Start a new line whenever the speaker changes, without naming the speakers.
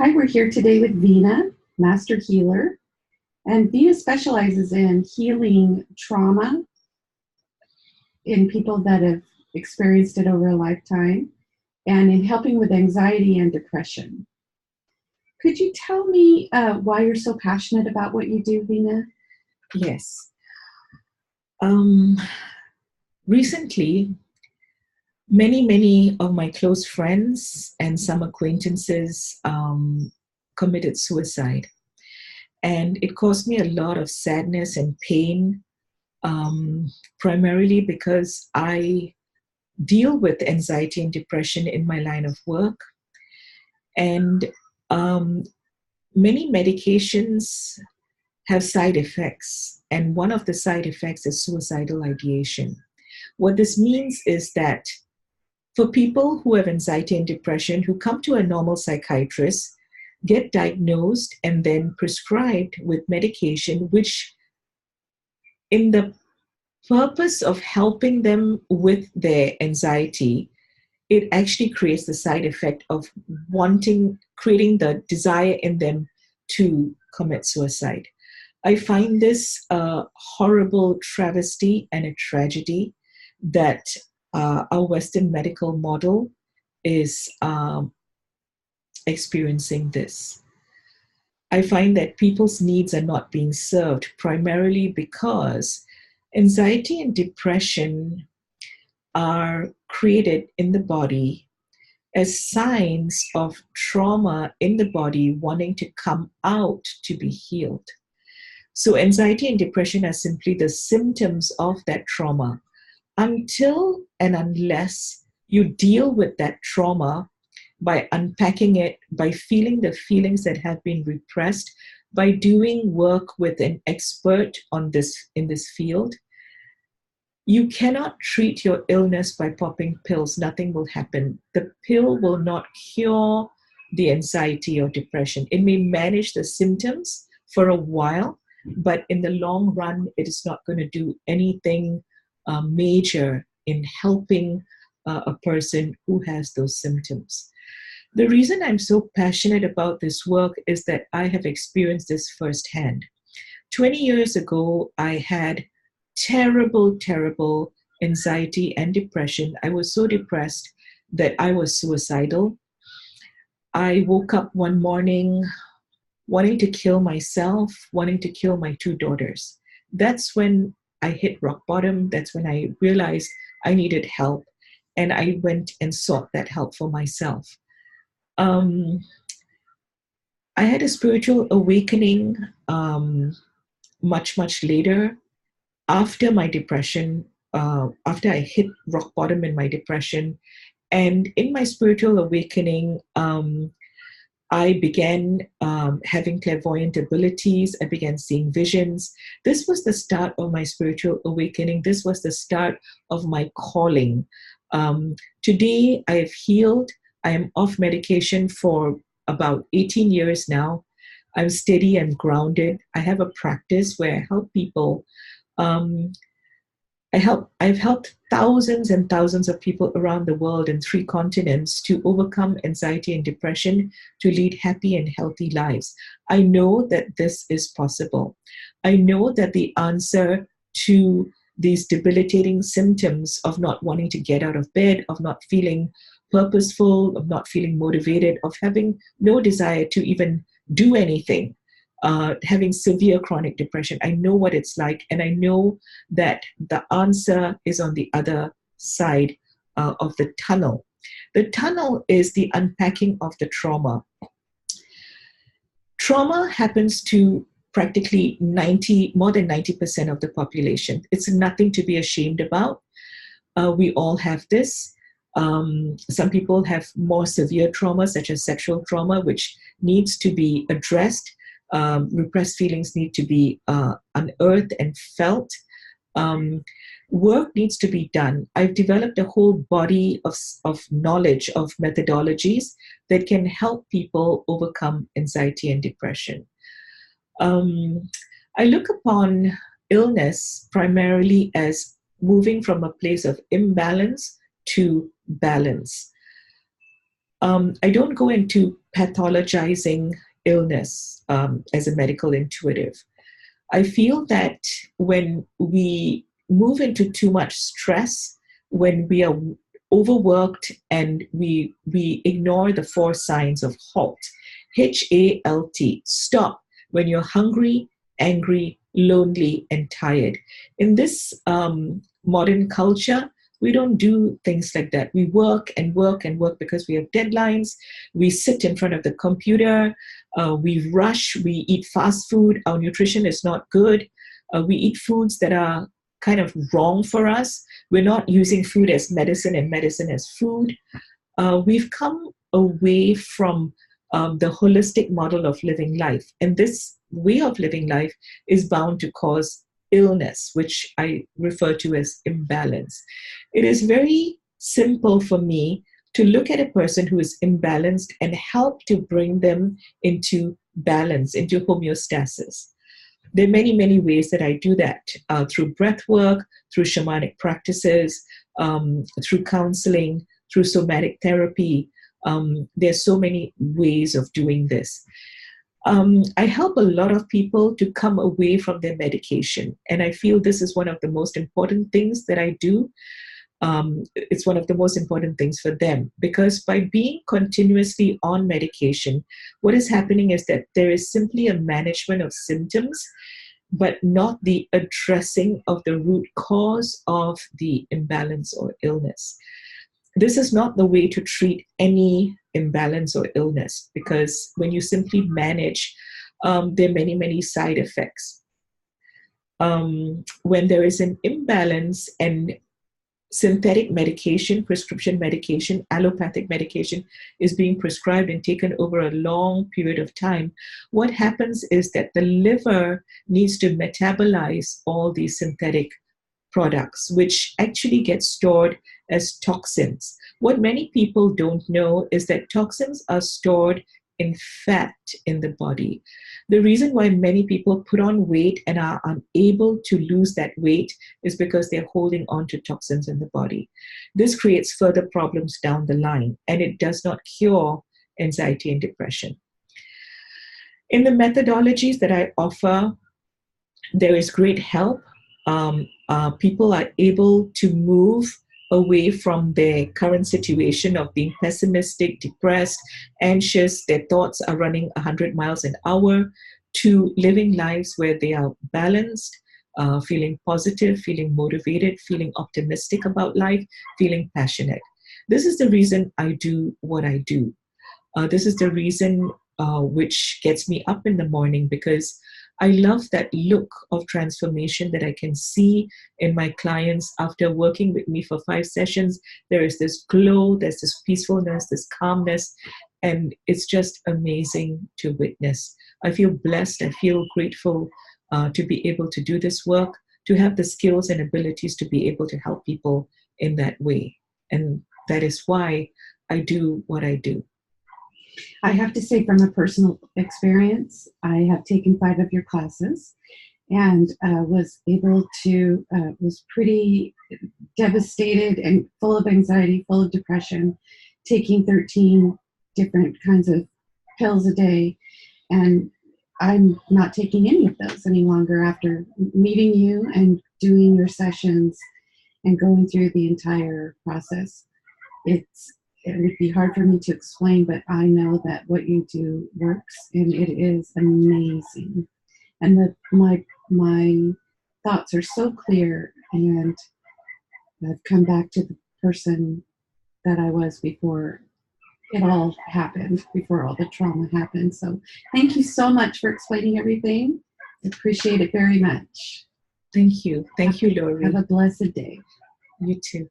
Hi, we're here today with Veenaa, Master Healer. And Veenaa specializes in healing trauma in people that have experienced it over a lifetime and in helping with anxiety and depression. Could you tell me why you're so passionate about what you do, Veenaa?
Yes. Um, Recently, many of my close friends and some acquaintances committed suicide. And it caused me a lot of sadness and pain, primarily because I deal with anxiety and depression in my line of work. And um, many medications have side effects. And one of the side effects is suicidal ideation. What this means is that for people who have anxiety and depression who come to a normal psychiatrist, get diagnosed, and then prescribed with medication, which, in the purpose of helping them with their anxiety, it actually creates the side effect of creating the desire in them to commit suicide. I find this a horrible travesty and a tragedy that our Western medical model is experiencing this. I find that people's needs are not being served primarily because anxiety and depression are created in the body as signs of trauma in the body wanting to come out to be healed. So, anxiety and depression are simply the symptoms of that trauma until and unless you deal with that trauma by unpacking it, by feeling the feelings that have been repressed, by doing work with an expert on this in this field. You cannot treat your illness by popping pills. Nothing will happen. The pill will not cure the anxiety or depression. It may manage the symptoms for a while, but in the long run, it is not going to do anything major in helping a person who has those symptoms. The reason I'm so passionate about this work is that I have experienced this firsthand. 20 years ago, I had terrible anxiety and depression. I was so depressed that I was suicidal. I woke up one morning wanting to kill myself, wanting to kill my two daughters. That's when I hit rock bottom. That's when I realized I needed help. And I went and sought that help for myself. Um, I had a spiritual awakening much later after my depression, after I hit rock bottom in my depression. And in my spiritual awakening, I began having clairvoyant abilities. I began seeing visions. This was the start of my spiritual awakening. This was the start of my calling. Today, I have healed. I am off medication for about 18 years now. I'm steady and grounded. I have a practice where I help people. Um, I've helped thousands and thousands of people around the world in 3 continents to overcome anxiety and depression, to lead happy and healthy lives. I know that this is possible. I know that the answer to these debilitating symptoms of not wanting to get out of bed, of not feeling purposeful, of not feeling motivated, of having no desire to even do anything, having severe chronic depression. I know what it's like, and I know that the answer is on the other side of the tunnel. The tunnel is the unpacking of the trauma. Trauma happens to practically more than 90% of the population. It's nothing to be ashamed about. We all have this. Some people have more severe trauma, such as sexual trauma, which needs to be addressed. Repressed feelings need to be unearthed and felt. Work needs to be done. I've developed a whole body of knowledge, of methodologies that can help people overcome anxiety and depression. I look upon illness primarily as moving from a place of imbalance to balance. I don't go into pathologizing illness as a medical intuitive. I feel that when we move into too much stress, when we are overworked and we ignore the four signs of HALT, HALT, stop, when you're hungry, angry, lonely, and tired. In this modern culture, we don't do things like that. We work and work and work because we have deadlines. We sit in front of the computer. We rush. We eat fast food. Our nutrition is not good. We eat foods that are kind of wrong for us. We're not using food as medicine and medicine as food. We've come away from the holistic model of living life. And this way of living life is bound to cause illness, which I refer to as imbalance. It is very simple for me to look at a person who is imbalanced and help to bring them into balance, into homeostasis. There are many, many ways that I do that through breath work, through shamanic practices, through counseling, through somatic therapy. There's so many ways of doing this. I help a lot of people to come away from their medication. And I feel this is one of the most important things that I do. It's one of the most important things for them, because by being continuously on medication, what is happening is that there is simply a management of symptoms, but not the addressing of the root cause of the imbalance or illness. This is not the way to treat any imbalance or illness, because when you simply manage, there are many, many side effects. When there is an imbalance and synthetic medication, prescription medication, allopathic medication is being prescribed and taken over a long period of time, what happens is that the liver needs to metabolize all these synthetic products, which actually get stored as toxins. What many people don't know is that toxins are stored in fat in the body. The reason why many people put on weight and are unable to lose that weight is because they're holding on to toxins in the body. This creates further problems down the line, and it does not cure anxiety and depression. In the methodologies that I offer, there is great help. People are able to move away from their current situation of being pessimistic, depressed, anxious. Their thoughts are running 100 miles an hour, to living lives where they are balanced, feeling positive, feeling motivated, feeling optimistic about life, feeling passionate. This is the reason I do what I do. This is the reason which gets me up in the morning, because I love that look of transformation that I can see in my clients after working with me for 5 sessions. There is this glow, there's this peacefulness, this calmness, and it's just amazing to witness. I feel blessed, I feel grateful to be able to do this work, to have the skills and abilities to be able to help people in that way. And that is why I do what I do.
I have to say, from a personal experience, I have taken 5 of your classes and was pretty devastated and full of anxiety, full of depression, taking 13 different kinds of pills a day. And I'm not taking any of those any longer after meeting you and doing your sessions and going through the entire process. It would be hard for me to explain, but I know that what you do works, and it is amazing. And my thoughts are so clear, and I've come back to the person that I was before it all happened, before all the trauma happened. So thank you so much for explaining everything. I appreciate it very much.
Thank you. Thank you, Lori.
Have a blessed day.
You too.